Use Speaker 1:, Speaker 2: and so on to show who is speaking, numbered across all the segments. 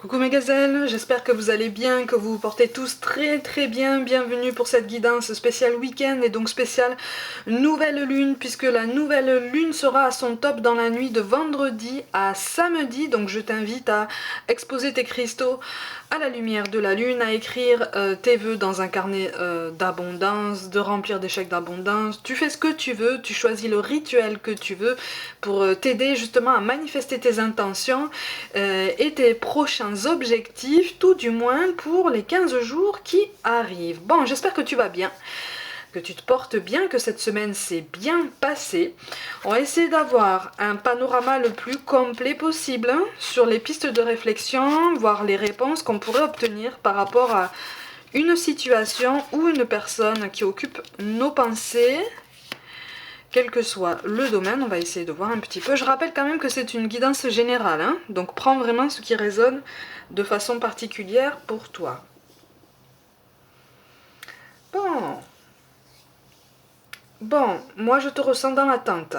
Speaker 1: Coucou mes gazelles, j'espère que vous allez bien, que vous vous portez tous très bien. Bienvenue pour cette guidance spéciale week-end et donc spéciale nouvelle lune, puisque la nouvelle lune sera à son top dans la nuit de vendredi à samedi. Donc je t'invite à exposer tes cristaux à la lumière de la lune, à écrire tes vœux dans un carnet d'abondance, de remplir des chèques d'abondance. Tu fais ce que tu veux, tu choisis le rituel que tu veux pour t'aider justement à manifester tes intentions et tes prochains objectifs, tout du moins pour les 15 jours qui arrivent. Bon, j'espère que tu vas bien, que tu te portes bien, que cette semaine s'est bien passée. On va essayer d'avoir un panorama le plus complet possible sur les pistes de réflexion, voir les réponses qu'on pourrait obtenir par rapport à une situation ou une personne qui occupe nos pensées. Quel que soit le domaine, on va essayer de voir un petit peu. Je rappelle quand même que c'est une guidance générale, hein, donc prends vraiment ce qui résonne de façon particulière pour toi. Bon, moi je te ressens dans l'attente.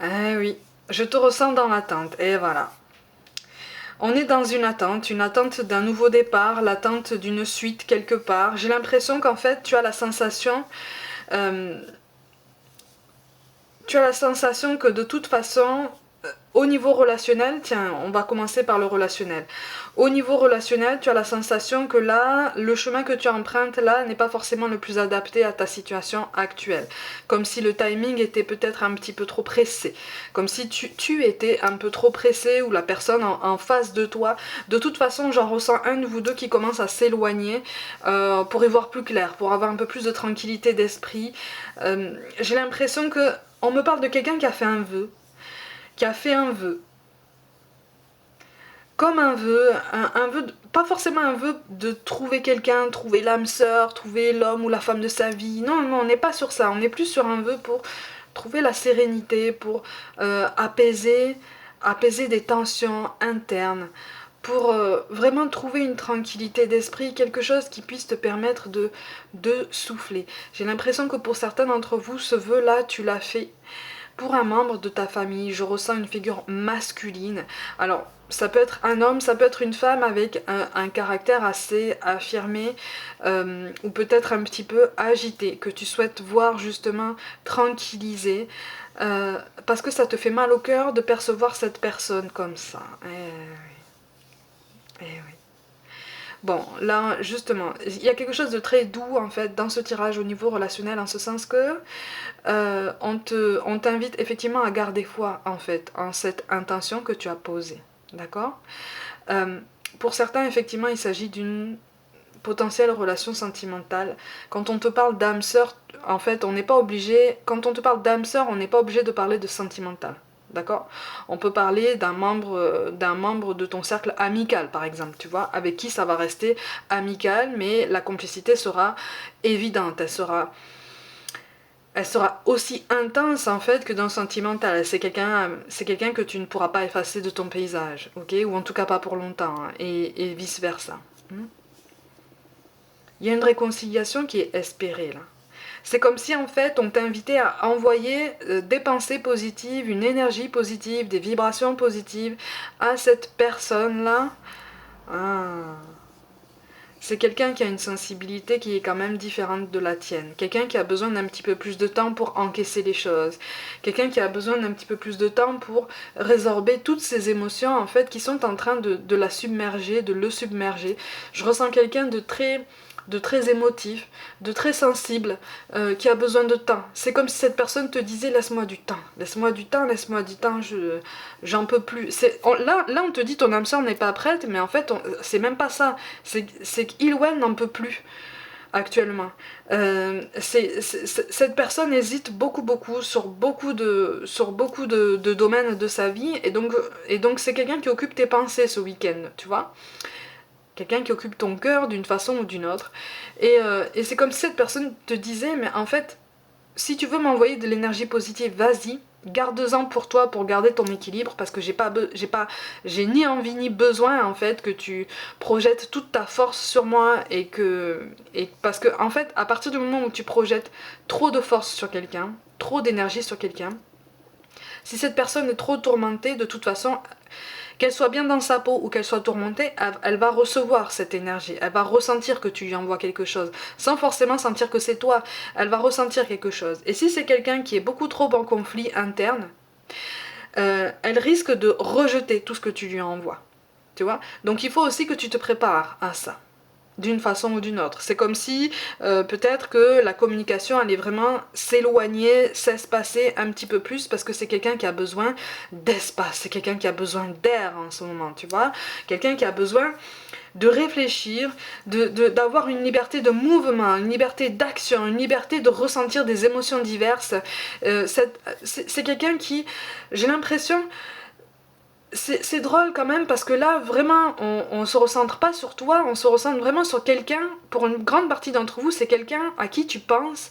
Speaker 1: Eh oui, je te ressens dans l'attente, et voilà. On est dans une attente d'un nouveau départ, l'attente d'une suite quelque part. J'ai l'impression qu'en fait tu as la sensation... que de toute façon, au niveau relationnel, tiens, on va commencer par le relationnel. Au niveau relationnel, tu as la sensation que là, le chemin que tu empruntes là n'est pas forcément le plus adapté à ta situation actuelle. Comme si le timing était peut-être un petit peu trop pressé. Comme si tu étais un peu trop pressé ou la personne en face de toi. De toute façon, j'en ressens un de vous deux qui commence à s'éloigner pour y voir plus clair, pour avoir un peu plus de tranquillité d'esprit. J'ai l'impression que on me parle de quelqu'un qui a fait un vœu. Comme un vœu, pas forcément un vœu de trouver quelqu'un, trouver l'âme sœur, trouver l'homme ou la femme de sa vie. Non, on n'est pas sur ça. On est plus sur un vœu pour trouver la sérénité, pour apaiser des tensions internes, pour vraiment trouver une tranquillité d'esprit, quelque chose qui puisse te permettre de souffler. J'ai l'impression que pour certains d'entre vous, ce vœu-là, tu l'as fait pour un membre de ta famille. Je ressens une figure masculine. Alors, ça peut être un homme, ça peut être une femme avec un caractère assez affirmé ou peut-être un petit peu agité, que tu souhaites voir justement tranquilliser parce que ça te fait mal au cœur de percevoir cette personne comme ça. Eh oui. Bon, là, justement, il y a quelque chose de très doux, en fait, dans ce tirage au niveau relationnel, en ce sens que on t'invite effectivement à garder foi, en fait, en cette intention que tu as posée, d'accord. Pour certains, effectivement, il s'agit d'une potentielle relation sentimentale. Quand on te parle d'âme sœur, en fait, on n'est pas obligé... Quand on te parle d'âme sœur, on n'est pas obligé de parler de sentimental. D'accord. On peut parler d'un membre de ton cercle amical, par exemple, tu vois, avec qui ça va rester amical, mais la complicité sera évidente, elle sera aussi intense en fait que dans le sentimental. C'est quelqu'un que tu ne pourras pas effacer de ton paysage, ok, ou en tout cas pas pour longtemps, hein, et vice versa. Il y a une réconciliation qui est espérée là. C'est comme si en fait on t'invitait à envoyer des pensées positives, une énergie positive, des vibrations positives à cette personne-là. C'est quelqu'un qui a une sensibilité qui est quand même différente de la tienne. Quelqu'un qui a besoin d'un petit peu plus de temps pour encaisser les choses. Quelqu'un qui a besoin d'un petit peu plus de temps pour résorber toutes ces émotions en fait qui sont en train de la submerger, de le submerger. Je ressens quelqu'un de très émotif, de très sensible, qui a besoin de temps. C'est comme si cette personne te disait laisse-moi du temps, laisse-moi du temps, laisse-moi du temps, j'en peux plus. Là on te dit ton âme sœur n'est pas prête, mais en fait c'est même pas ça. C'est qu'il ou elle n'en peut plus actuellement. Cette personne hésite beaucoup sur beaucoup de domaines de sa vie, et donc c'est quelqu'un qui occupe tes pensées ce week-end, tu vois. Quelqu'un qui occupe ton cœur d'une façon ou d'une autre. Et c'est comme si cette personne te disait, mais en fait, si tu veux m'envoyer de l'énergie positive, vas-y, garde-en pour toi, pour garder ton équilibre, parce que j'ai ni envie ni besoin en fait que tu projettes toute ta force sur moi, parce que en fait, à partir du moment où tu projettes trop de force sur quelqu'un, trop d'énergie sur quelqu'un, si cette personne est trop tourmentée, de toute façon, Qu'elle soit bien dans sa peau ou qu'elle soit tourmentée, elle va recevoir cette énergie, elle va ressentir que tu lui envoies quelque chose, sans forcément sentir que c'est toi, elle va ressentir quelque chose. Et si c'est quelqu'un qui est beaucoup trop en conflit interne, elle risque de rejeter tout ce que tu lui envoies. Tu vois? Donc il faut aussi que tu te prépares à ça, d'une façon ou d'une autre. C'est comme si peut-être que la communication allait vraiment s'éloigner, s'espacer un petit peu plus parce que c'est quelqu'un qui a besoin d'espace, c'est quelqu'un qui a besoin d'air en ce moment, tu vois? Quelqu'un qui a besoin de réfléchir, d'avoir une liberté de mouvement, une liberté d'action, une liberté de ressentir des émotions diverses. C'est quelqu'un qui, j'ai l'impression, c'est drôle quand même parce que là vraiment on se recentre pas sur toi, on se recentre vraiment sur quelqu'un. Pour une grande partie d'entre vous, c'est quelqu'un à qui tu penses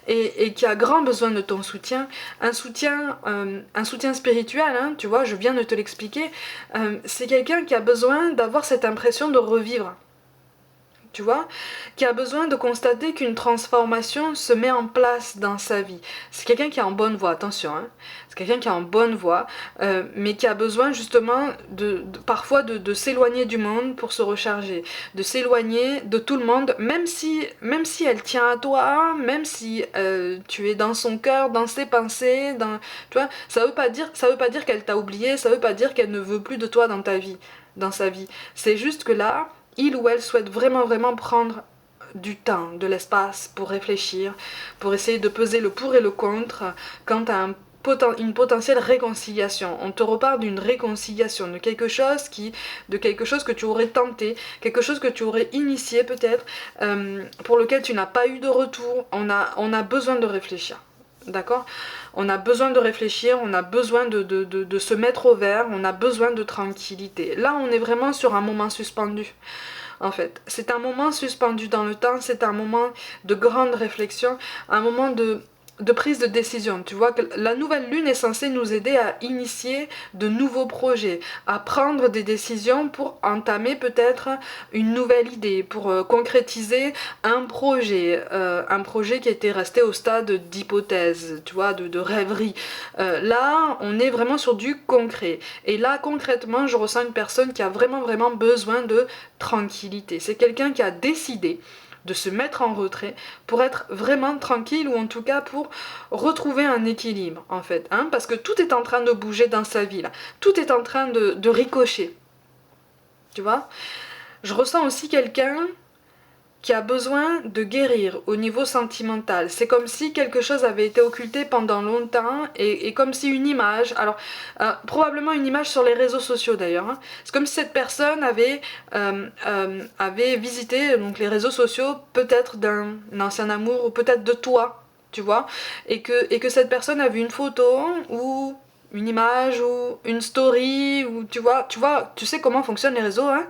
Speaker 1: et qui a grand besoin de ton soutien, un soutien spirituel, hein, tu vois, je viens de te l'expliquer. C'est quelqu'un qui a besoin d'avoir cette impression de revivre, tu vois, qui a besoin de constater qu'une transformation se met en place dans sa vie. C'est quelqu'un qui est en bonne voie, attention, hein. C'est quelqu'un qui est en bonne voie, mais qui a besoin justement parfois de s'éloigner du monde pour se recharger, de s'éloigner de tout le monde, même si elle tient à toi, même si tu es dans son cœur, dans ses pensées, tu vois, ça veut pas dire qu'elle t'a oublié, ça veut pas dire qu'elle ne veut plus de toi dans ta vie, dans sa vie. C'est juste que là, il ou elle souhaite vraiment prendre du temps, de l'espace pour réfléchir, pour essayer de peser le pour et le contre quant à une potentielle réconciliation. On te reparle d'une réconciliation, de quelque chose que tu aurais tenté, quelque chose que tu aurais initié peut-être, pour lequel tu n'as pas eu de retour. On a besoin de réfléchir. D'accord? On a besoin de réfléchir, on a besoin de se mettre au vert, on a besoin de tranquillité. Là, on est vraiment sur un moment suspendu, en fait. C'est un moment suspendu dans le temps, c'est un moment de grande réflexion, un moment de prise de décision. Tu vois que la nouvelle lune est censée nous aider à initier de nouveaux projets, à prendre des décisions pour entamer peut-être une nouvelle idée, pour concrétiser un projet qui était resté au stade d'hypothèse, tu vois, de rêverie. Là, on est vraiment sur du concret. Et là, concrètement, je ressens une personne qui a vraiment besoin de tranquillité. C'est quelqu'un qui a décidé de se mettre en retrait pour être vraiment tranquille, ou en tout cas pour retrouver un équilibre, en fait, hein, parce que tout est en train de bouger dans sa vie là, tout est en train de ricocher, tu vois. Je ressens aussi quelqu'un qui a besoin de guérir au niveau sentimental. C'est comme si quelque chose avait été occulté pendant longtemps, et comme si une image, alors probablement une image sur les réseaux sociaux d'ailleurs, hein. C'est comme si cette personne avait visité donc les réseaux sociaux, peut-être d'un ancien amour ou peut-être de toi, tu vois, et que cette personne a vu une photo ou une image ou une story, ou tu sais comment fonctionnent les réseaux, hein,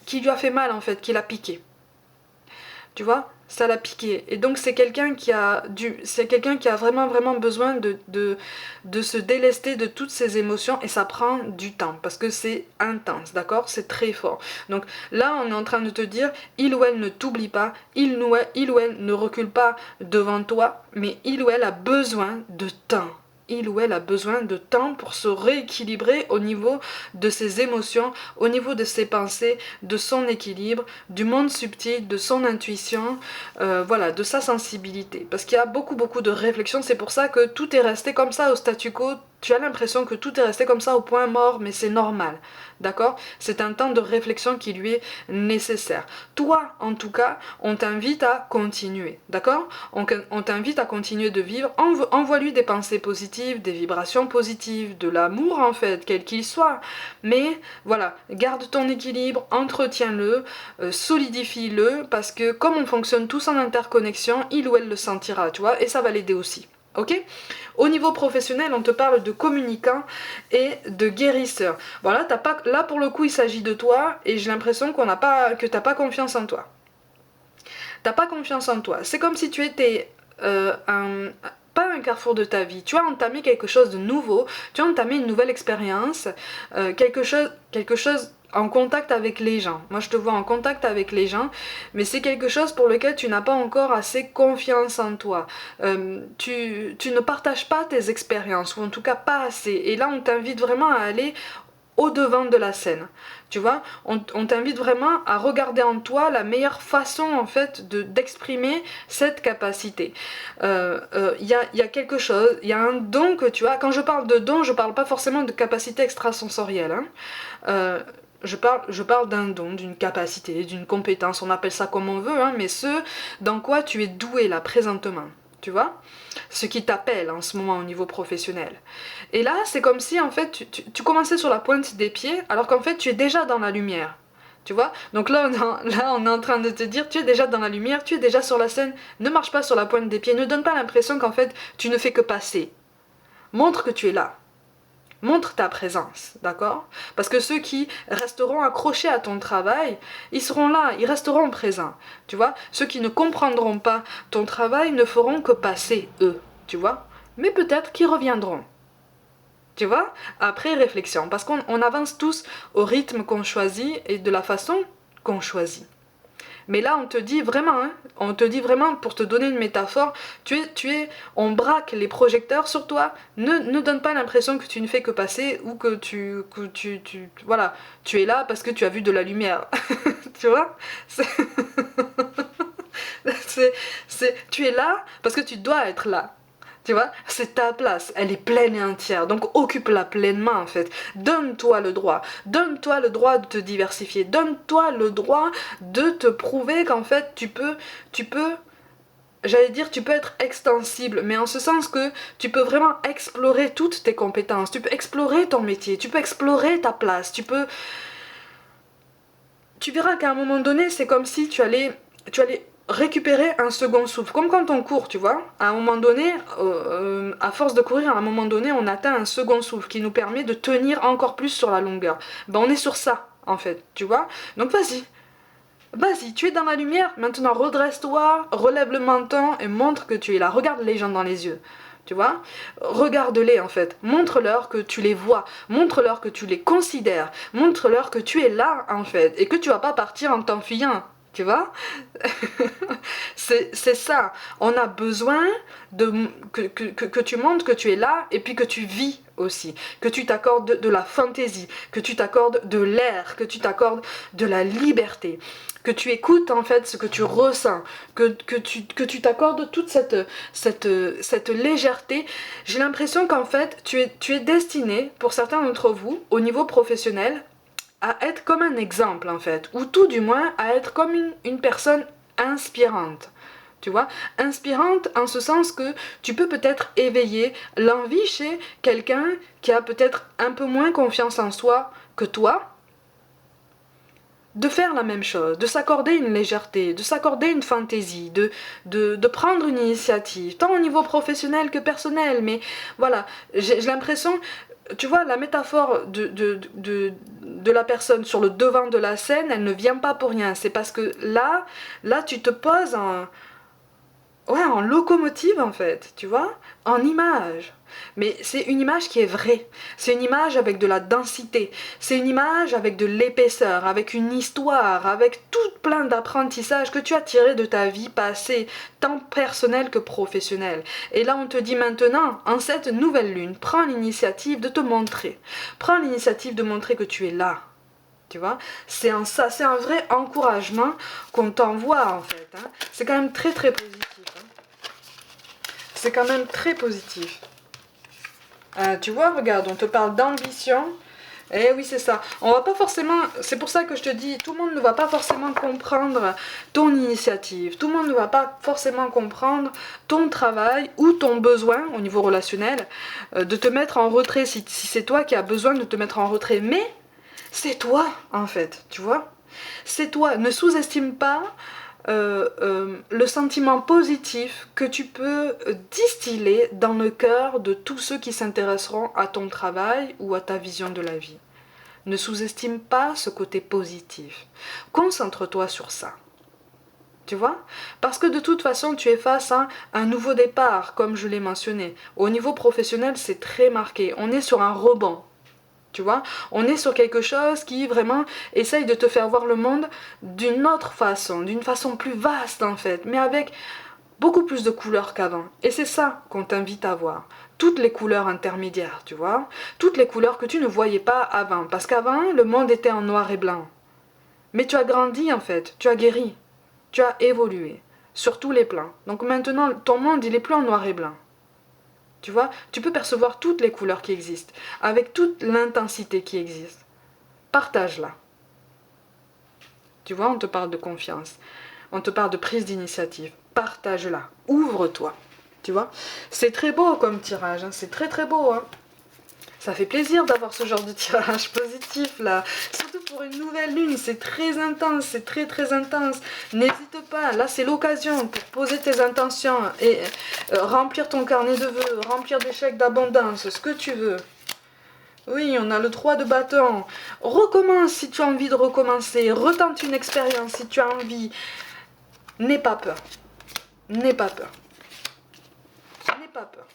Speaker 1: qui lui a fait mal en fait, qui l'a piqué. Tu vois, ça l'a piqué. Et donc c'est quelqu'un qui a vraiment besoin de se délester de toutes ses émotions, et ça prend du temps parce que c'est intense, d'accord? C'est très fort. Donc là, on est en train de te dire, il ou elle ne t'oublie pas, il ou elle ne recule pas devant toi, mais il ou elle a besoin de temps. Il ou elle a besoin de temps pour se rééquilibrer au niveau de ses émotions, au niveau de ses pensées, de son équilibre, du monde subtil, de son intuition, voilà, de sa sensibilité. Parce qu'il y a beaucoup de réflexions, c'est pour ça que tout est resté comme ça au statu quo. Tu as l'impression que tout est resté comme ça au point mort, mais c'est normal, d'accord? C'est un temps de réflexion qui lui est nécessaire. Toi, en tout cas, on t'invite à continuer, d'accord? On t'invite à continuer de vivre, envoie-lui des pensées positives, des vibrations positives, de l'amour en fait, quel qu'il soit. Mais voilà, garde ton équilibre, entretiens-le, solidifie-le, parce que comme on fonctionne tous en interconnexion, il ou elle le sentira, tu vois, et ça va l'aider aussi. Ok? Au niveau professionnel, on te parle de communicant et de guérisseur. Bon là pour le coup, il s'agit de toi, et j'ai l'impression que t'as pas confiance en toi. T'as pas confiance en toi. C'est comme si tu étais pas un carrefour de ta vie. Tu as entamé quelque chose de nouveau, tu as entamé une nouvelle expérience, quelque chose en contact avec les gens. Moi je te vois en contact avec les gens, mais c'est quelque chose pour lequel tu n'as pas encore assez confiance en toi. Tu ne partages pas tes expériences, ou en tout cas pas assez. Et là on t'invite vraiment à aller au-devant de la scène. Tu vois, on t'invite vraiment à regarder en toi la meilleure façon en fait d'exprimer cette capacité. Y a quelque chose, il y a un don que tu as. Quand je parle de don, je parle pas forcément de capacité extrasensorielle. Hein. Je parle d'un don, d'une capacité, d'une compétence, on appelle ça comme on veut, hein, mais ce dans quoi tu es doué là présentement. Tu vois, ce qui t'appelle en ce moment au niveau professionnel. Et là, c'est comme si en fait tu commençais sur la pointe des pieds, alors qu'en fait tu es déjà dans la lumière. Tu vois, donc là on est en train de te dire, tu es déjà dans la lumière, tu es déjà sur la scène, ne marche pas sur la pointe des pieds, ne donne pas l'impression qu'en fait tu ne fais que passer. Montre que tu es là. Montre ta présence, d'accord? Parce que ceux qui resteront accrochés à ton travail, ils seront là, ils resteront présents, tu vois? Ceux qui ne comprendront pas ton travail ne feront que passer, eux, tu vois? Mais peut-être qu'ils reviendront, tu vois? Après réflexion, parce qu'on avance tous au rythme qu'on choisit et de la façon qu'on choisit. Mais là, on te dit vraiment, hein, on te dit vraiment, pour te donner une métaphore, on braque les projecteurs sur toi. Ne donne pas l'impression que tu ne fais que passer ou que voilà, tu es là parce que tu as vu de la lumière. Tu vois? Tu es là parce que tu dois être là. Tu vois, c'est ta place, elle est pleine et entière, donc occupe-la pleinement en fait. Donne-toi le droit de te diversifier, donne-toi le droit de te prouver qu'en fait j'allais dire tu peux être extensible, mais en ce sens que tu peux vraiment explorer toutes tes compétences, tu peux explorer ton métier, tu peux explorer ta place, tu verras qu'à un moment donné, c'est comme si tu allais récupérer un second souffle. Comme quand on court, tu vois. À un moment donné, à force de courir, à un moment donné, on atteint un second souffle qui nous permet de tenir encore plus sur la longueur. Ben, on est sur ça, en fait, tu vois. Donc vas-y. Vas-y, tu es dans la lumière, maintenant redresse-toi, relève le menton et montre que tu es là. Regarde les gens dans les yeux. Tu vois, regarde-les en fait, montre-leur que tu les vois, montre-leur que tu les considères, montre-leur que tu es là en fait et que tu vas pas partir en t'enfuyant, tu vois. C'est ça, on a besoin que tu montres que tu es là et puis que tu vis aussi, que tu t'accordes de la fantaisie, que tu t'accordes de l'air, que tu t'accordes de la liberté, que tu écoutes en fait ce que tu ressens, que tu t'accordes toute cette légèreté. J'ai l'impression qu'en fait tu es destiné, pour certains d'entre vous, au niveau professionnel, à être comme un exemple en fait, ou tout du moins à être comme une personne inspirante. Tu vois, inspirante en ce sens que tu peux peut-être éveiller l'envie chez quelqu'un qui a peut-être un peu moins confiance en soi que toi, de faire la même chose, de s'accorder une légèreté, de s'accorder une fantaisie, de prendre une initiative, tant au niveau professionnel que personnel. Mais voilà, j'ai l'impression, tu vois, la métaphore de la personne sur le devant de la scène, elle ne vient pas pour rien. C'est parce que là tu te poses en locomotive en fait, tu vois, en image. Mais c'est une image qui est vraie, c'est une image avec de la densité, c'est une image avec de l'épaisseur, avec une histoire, avec tout plein d'apprentissages que tu as tiré de ta vie passée, tant personnelle que professionnelle. Et là on te dit maintenant, en cette nouvelle lune, prends l'initiative de te montrer, prends l'initiative de montrer que tu es là. Tu vois, c'est un vrai encouragement qu'on t'envoie en fait. Hein. C'est quand même très très positif. Hein. C'est quand même très positif. Tu vois, regarde, on te parle d'ambition. Eh oui, c'est ça. On va pas forcément. C'est pour ça que je te dis, tout le monde ne va pas forcément comprendre ton initiative. Tout le monde ne va pas forcément comprendre ton travail ou ton besoin au niveau relationnel de te mettre en retrait si c'est toi qui as besoin de te mettre en retrait. Mais c'est toi, en fait, tu vois. C'est toi. Ne sous-estime pas le sentiment positif que tu peux distiller dans le cœur de tous ceux qui s'intéresseront à ton travail ou à ta vision de la vie. Ne sous-estime pas ce côté positif. Concentre-toi sur ça. Tu vois? Parce que de toute façon, tu es face à un nouveau départ, comme je l'ai mentionné. Au niveau professionnel, c'est très marqué. On est sur un rebond. Tu vois, on est sur quelque chose qui vraiment essaye de te faire voir le monde d'une autre façon, d'une façon plus vaste en fait, mais avec beaucoup plus de couleurs qu'avant. Et c'est ça qu'on t'invite à voir. Toutes les couleurs intermédiaires, tu vois. Toutes les couleurs que tu ne voyais pas avant. Parce qu'avant, le monde était en noir et blanc. Mais tu as grandi en fait, tu as guéri, tu as évolué sur tous les plans. Donc maintenant, ton monde, il est plus en noir et blanc. Tu vois, tu peux percevoir toutes les couleurs qui existent, avec toute l'intensité qui existe. Partage-la. Tu vois, on te parle de confiance, on te parle de prise d'initiative. Partage-la, ouvre-toi. Tu vois, c'est très beau comme tirage, hein. C'est très très beau. Hein. Ça fait plaisir d'avoir ce genre de tirage positif là. Surtout pour une nouvelle lune, c'est très intense, c'est très très intense. N'hésite pas, là c'est l'occasion pour poser tes intentions et remplir ton carnet de vœux, remplir des chèques d'abondance, ce que tu veux. Oui, on a le 3 de bâton. Recommence si tu as envie de recommencer. Retente une expérience si tu as envie. N'aie pas peur. N'aie pas peur. N'aie pas peur.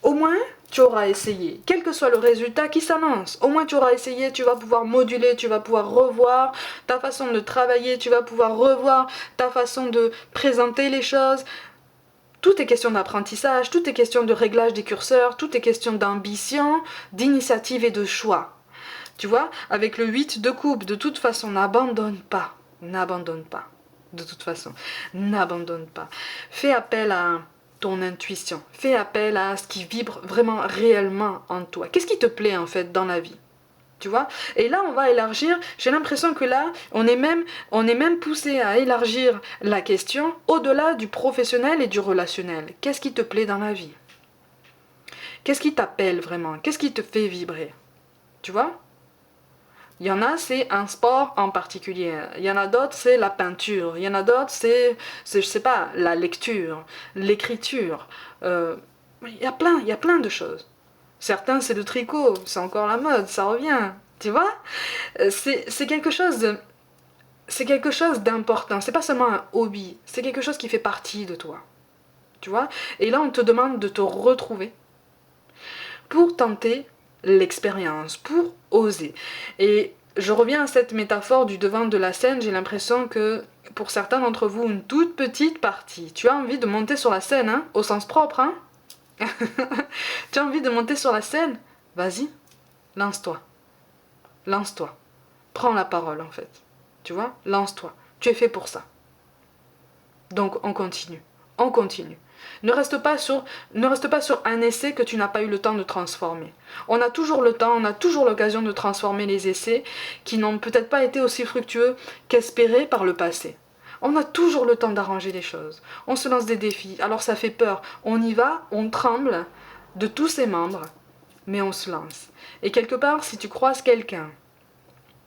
Speaker 1: Au moins, tu auras essayé. Quel que soit le résultat qui s'annonce. Au moins, tu auras essayé. Tu vas pouvoir moduler. Tu vas pouvoir revoir ta façon de travailler. Tu vas pouvoir revoir ta façon de présenter les choses. Tout est question d'apprentissage, tout est question de réglage des curseurs, tout est question d'ambition, d'initiative et de choix. Tu vois, avec le 8 de coupe, de toute façon, n'abandonne pas. N'abandonne pas. De toute façon, n'abandonne pas. Fais appel à ton intuition. Fais appel à ce qui vibre vraiment réellement en toi. Qu'est-ce qui te plaît en fait dans la vie ? Tu vois ? Et là, on va élargir. J'ai l'impression que là, on est même poussé à élargir la question au-delà du professionnel et du relationnel. Qu'est-ce qui te plaît dans la vie ? Qu'est-ce qui t'appelle vraiment ? Qu'est-ce qui te fait vibrer ? Tu vois ? Il y en a, c'est un sport en particulier. Il y en a d'autres, c'est la peinture. Il y en a d'autres, c'est je sais pas, la lecture, l'écriture. Il y a plein de choses. Certains, c'est le tricot, c'est encore la mode, ça revient. Tu vois, c'est quelque chose d'important. C'est pas seulement un hobby, c'est quelque chose qui fait partie de toi. Tu vois. Et là, on te demande de te retrouver pour tenter l'expérience, pour oser. Et je reviens à cette métaphore du devant de la scène. J'ai l'impression que pour certains d'entre vous, une toute petite partie, tu as envie de monter sur la scène, hein, au sens propre, hein. Tu as envie de monter sur la scène ? Vas-y, lance-toi. Lance-toi. Prends la parole en fait. Tu vois ? Lance-toi. Tu es fait pour ça. Donc on continue. On continue. Ne reste pas sur un essai que tu n'as pas eu le temps de transformer. On a toujours le temps, on a toujours l'occasion de transformer les essais qui n'ont peut-être pas été aussi fructueux qu'espérés par le passé. On a toujours le temps d'arranger les choses. On se lance des défis, alors ça fait peur. On y va, on tremble de tous ses membres, mais on se lance. Et quelque part, si tu croises quelqu'un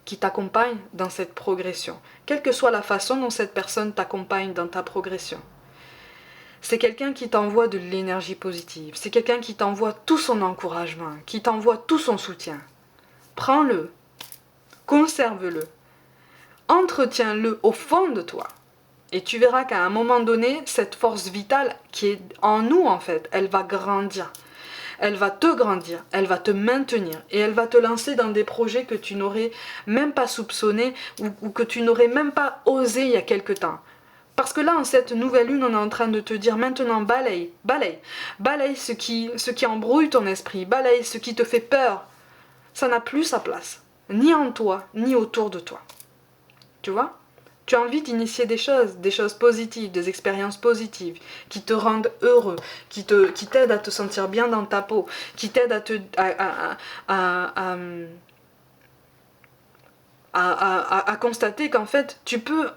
Speaker 1: qui t'accompagne dans cette progression, quelle que soit la façon dont cette personne t'accompagne dans ta progression, c'est quelqu'un qui t'envoie de l'énergie positive, c'est quelqu'un qui t'envoie tout son encouragement, qui t'envoie tout son soutien. Prends-le, conserve-le, entretiens-le au fond de toi. Et tu verras qu'à un moment donné, cette force vitale qui est en nous en fait, elle va grandir. Elle va te grandir, elle va te maintenir et elle va te lancer dans des projets que tu n'aurais même pas soupçonnés ou que tu n'aurais même pas osé il y a quelque temps. Parce que là, en cette nouvelle lune, on est en train de te dire maintenant balaye, balaye, balaye ce qui embrouille ton esprit, balaye ce qui te fait peur. Ça n'a plus sa place, ni en toi, ni autour de toi. Tu vois ? Tu as envie d'initier des choses positives, des expériences positives, qui te rendent heureux, qui t'aident à te sentir bien dans ta peau, qui t'aident à constater qu'en fait, tu peux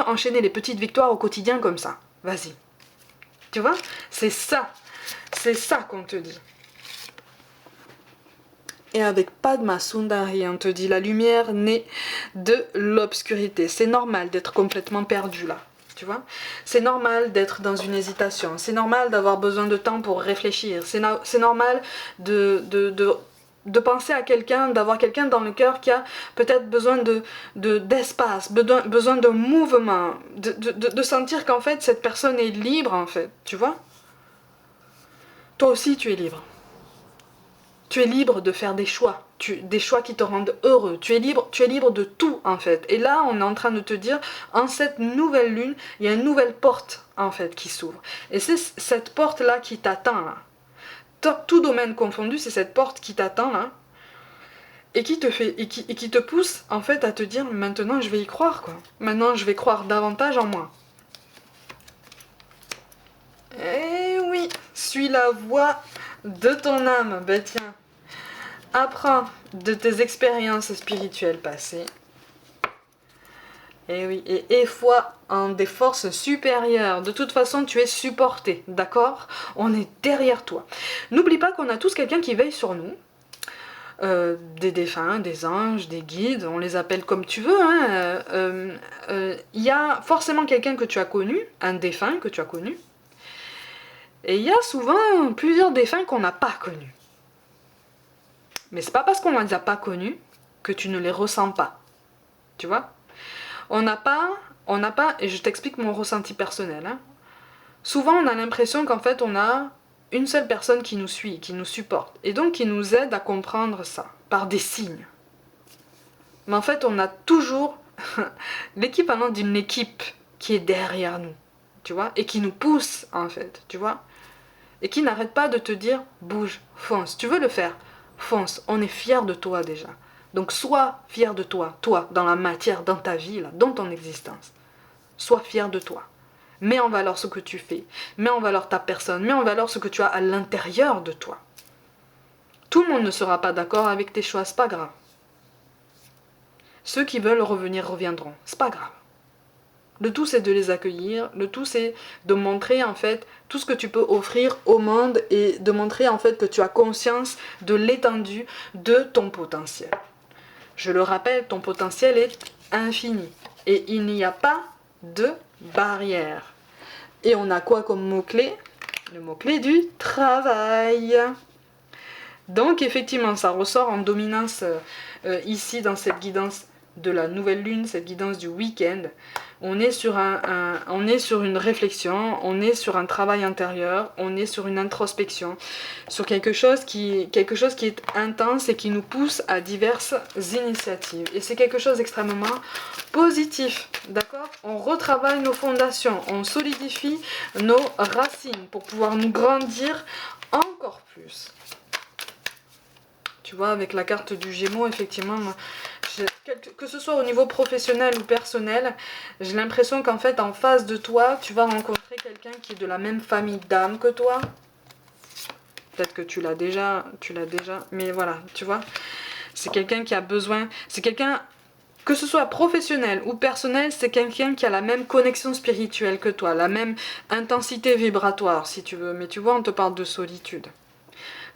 Speaker 1: enchaîner les petites victoires au quotidien comme ça. Vas-y. Tu vois ? C'est ça qu'on te dit. Et avec Padma Sundari, on te dit la lumière naît de l'obscurité. C'est normal d'être complètement perdu là. Tu vois ? C'est normal d'être dans une hésitation. C'est normal d'avoir besoin de temps pour réfléchir. C'est normal de penser à quelqu'un, d'avoir quelqu'un dans le cœur qui a peut-être besoin d'espace, besoin de mouvement, de sentir qu'en fait cette personne est libre en fait. Tu vois ? Toi aussi tu es libre. Tu es libre de faire des choix, des choix qui te rendent heureux. Tu es libre de tout en fait. Et là, on est en train de te dire, en cette nouvelle lune, il y a une nouvelle porte en fait qui s'ouvre. Et c'est cette porte-là qui t'attend là. Tout domaine confondu, c'est cette porte qui t'attend là. Et qui te pousse en fait à te dire, maintenant je vais y croire quoi. Maintenant je vais croire davantage en moi. Eh oui, suis la voie de ton âme. Ben tiens. Apprends de tes expériences spirituelles passées. Et oui, et aie foi en des forces supérieures. De toute façon, tu es supporté, d'accord? On est derrière toi. N'oublie pas qu'on a tous quelqu'un qui veille sur nous. Des défunts, des anges, des guides, on les appelle comme tu veux. Il y a forcément quelqu'un que tu as connu, un défunt que tu as connu. Et il y a souvent plusieurs défunts qu'on n'a pas connus. Mais c'est pas parce qu'on ne les a pas connus que tu ne les ressens pas. Tu vois? On n'a pas, et je t'explique mon ressenti personnel. Souvent on a l'impression qu'en fait on a une seule personne qui nous suit, qui nous supporte, et donc qui nous aide à comprendre ça, par des signes. Mais en fait on a toujours l'équivalent d'une équipe qui est derrière nous, tu vois, et qui nous pousse en fait, tu vois, et qui n'arrête pas de te dire bouge, fonce, tu veux le faire, fonce, on est fiers de toi déjà. Donc sois fier de toi, toi, dans la matière, dans ta vie, là, dans ton existence. Sois fier de toi. Mets en valeur ce que tu fais, mets en valeur ta personne, mets en valeur ce que tu as à l'intérieur de toi. Tout le monde ne sera pas d'accord avec tes choix, c'est pas grave. Ceux qui veulent revenir reviendront, c'est pas grave. Le tout c'est de les accueillir, le tout c'est de montrer en fait tout ce que tu peux offrir au monde et de montrer en fait que tu as conscience de l'étendue de ton potentiel. Je le rappelle, ton potentiel est infini et il n'y a pas de barrière. Et on a quoi comme mot-clé? Le mot-clé du travail. Donc effectivement, ça ressort en dominance ici dans cette guidance de la nouvelle lune, cette guidance du week-end. On est sur on est sur une réflexion, on est sur un travail intérieur, on est sur une introspection, sur quelque chose qui est intense et qui nous pousse à diverses initiatives. Et c'est quelque chose d'extrêmement positif, d'accord? On retravaille nos fondations, on solidifie nos racines pour pouvoir nous grandir encore plus. Tu vois, avec la carte du Gémeaux, effectivement, que ce soit au niveau professionnel ou personnel, j'ai l'impression qu'en fait, en face de toi, tu vas rencontrer quelqu'un qui est de la même famille d'âme que toi. Peut-être que tu l'as déjà, mais voilà, tu vois. C'est quelqu'un qui a besoin, c'est quelqu'un, que ce soit professionnel ou personnel, c'est quelqu'un qui a la même connexion spirituelle que toi, la même intensité vibratoire, si tu veux. Mais tu vois, on te parle de solitude.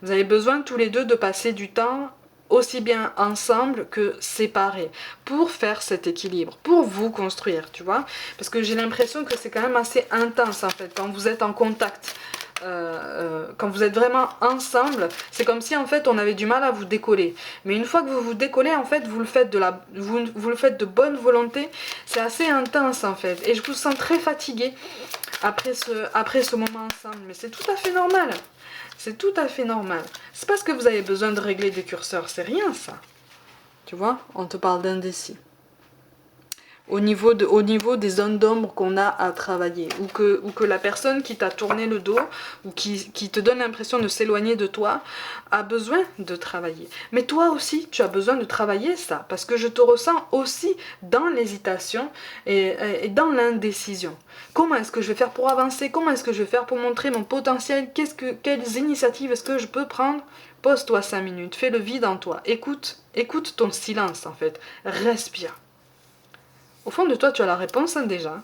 Speaker 1: Vous avez besoin tous les deux de passer du temps aussi bien ensemble que séparés pour faire cet équilibre, pour vous construire, tu vois. Parce que j'ai l'impression que c'est quand même assez intense en fait, quand vous êtes en contact. Quand vous êtes vraiment ensemble, c'est comme si en fait on avait du mal à vous décoller. Mais une fois que vous vous décollez, en fait, vous le faites vous le faites de bonne volonté. C'est assez intense en fait. Et je vous sens très fatigué après ce moment ensemble. Mais c'est tout à fait normal. C'est tout à fait normal. C'est parce que vous avez besoin de régler des curseurs, c'est rien ça. Tu vois, on te parle d'indécis. Au niveau des zones d'ombre qu'on a à travailler, ou que la personne qui t'a tourné le dos, ou qui te donne l'impression de s'éloigner de toi, a besoin de travailler. Mais toi aussi, tu as besoin de travailler ça, parce que je te ressens aussi dans l'hésitation et dans l'indécision. Comment est-ce que je vais faire pour avancer? Comment est-ce que je vais faire pour montrer mon potentiel? Quelles initiatives est-ce que je peux prendre? Pose-toi 5 minutes, fais le vide en toi, écoute ton silence en fait, respire. Au fond de toi, tu as la réponse déjà.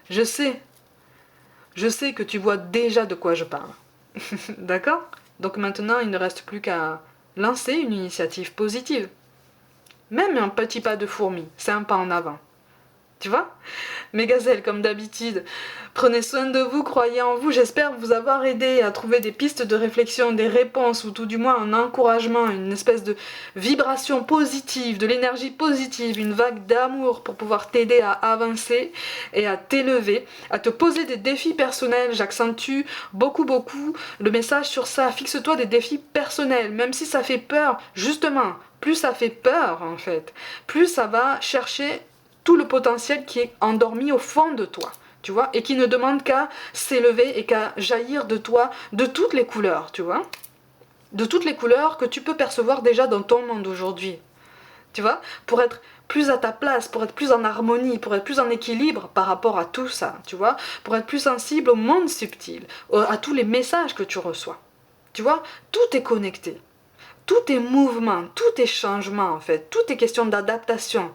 Speaker 1: Je sais que tu vois déjà de quoi je parle. D'accord? Donc maintenant, il ne reste plus qu'à lancer une initiative positive. Même un petit pas de fourmi, c'est un pas en avant. Tu vois? Mes gazelles, comme d'habitude, prenez soin de vous, croyez en vous. J'espère vous avoir aidé à trouver des pistes de réflexion, des réponses, ou tout du moins un encouragement, une espèce de vibration positive, de l'énergie positive, une vague d'amour pour pouvoir t'aider à avancer et à t'élever, à te poser des défis personnels. J'accentue beaucoup le message sur ça. Fixe-toi des défis personnels, même si ça fait peur. Justement, plus ça fait peur en fait, plus ça va chercher tout le potentiel qui est endormi au fond de toi, tu vois, et qui ne demande qu'à s'élever et qu'à jaillir de toi de toutes les couleurs, tu vois, de toutes les couleurs que tu peux percevoir déjà dans ton monde aujourd'hui, tu vois, pour être plus à ta place, pour être plus en harmonie, pour être plus en équilibre par rapport à tout ça, tu vois, pour être plus sensible au monde subtil, à tous les messages que tu reçois, tu vois, tout est connecté. Tout est mouvement, tout est changement en fait, tout est question d'adaptation.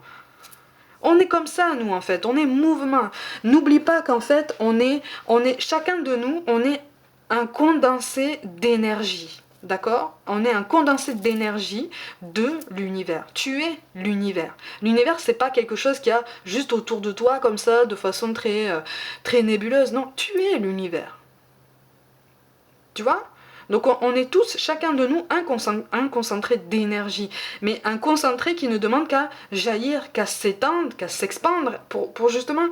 Speaker 1: On est comme ça nous en fait, on est mouvement. N'oublie pas qu'en fait chacun de nous, on est un condensé d'énergie. D'accord? On est un condensé d'énergie de l'univers. Tu es l'univers. L'univers, c'est pas quelque chose qu'il y a juste autour de toi comme ça, de façon très nébuleuse. Non, tu es l'univers. Tu vois? Donc on est tous, chacun de nous, un concentré d'énergie, mais un concentré qui ne demande qu'à jaillir, qu'à s'étendre, qu'à s'expandre, pour justement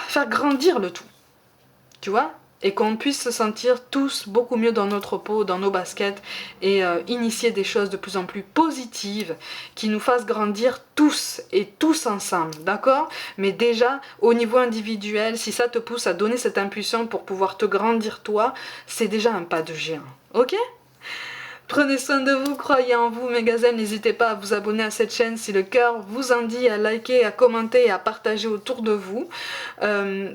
Speaker 1: faire grandir le tout, tu vois, et qu'on puisse se sentir tous beaucoup mieux dans notre peau, dans nos baskets, et initier des choses de plus en plus positives, qui nous fassent grandir tous, et tous ensemble, d'accord? Mais déjà, au niveau individuel, si ça te pousse à donner cette impulsion pour pouvoir te grandir toi, c'est déjà un pas de géant, ok? Prenez soin de vous, croyez en vous, mes gazelles, n'hésitez pas à vous abonner à cette chaîne si le cœur vous en dit, à liker, à commenter et à partager autour de vous.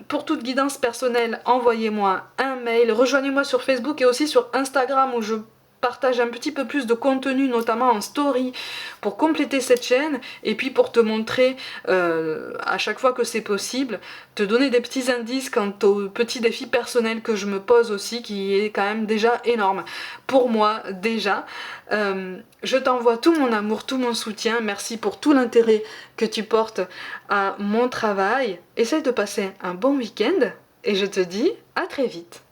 Speaker 1: Pour toute guidance personnelle, envoyez-moi un mail, rejoignez-moi sur Facebook et aussi sur Instagram où je partage un petit peu plus de contenu, notamment en story, pour compléter cette chaîne et puis pour te montrer à chaque fois que c'est possible, te donner des petits indices quant aux petits défis personnels que je me pose aussi, qui est quand même déjà énorme pour moi déjà. Je t'envoie tout mon amour, tout mon soutien, merci pour tout l'intérêt que tu portes à mon travail. Essaye de passer un bon week-end et je te dis à très vite.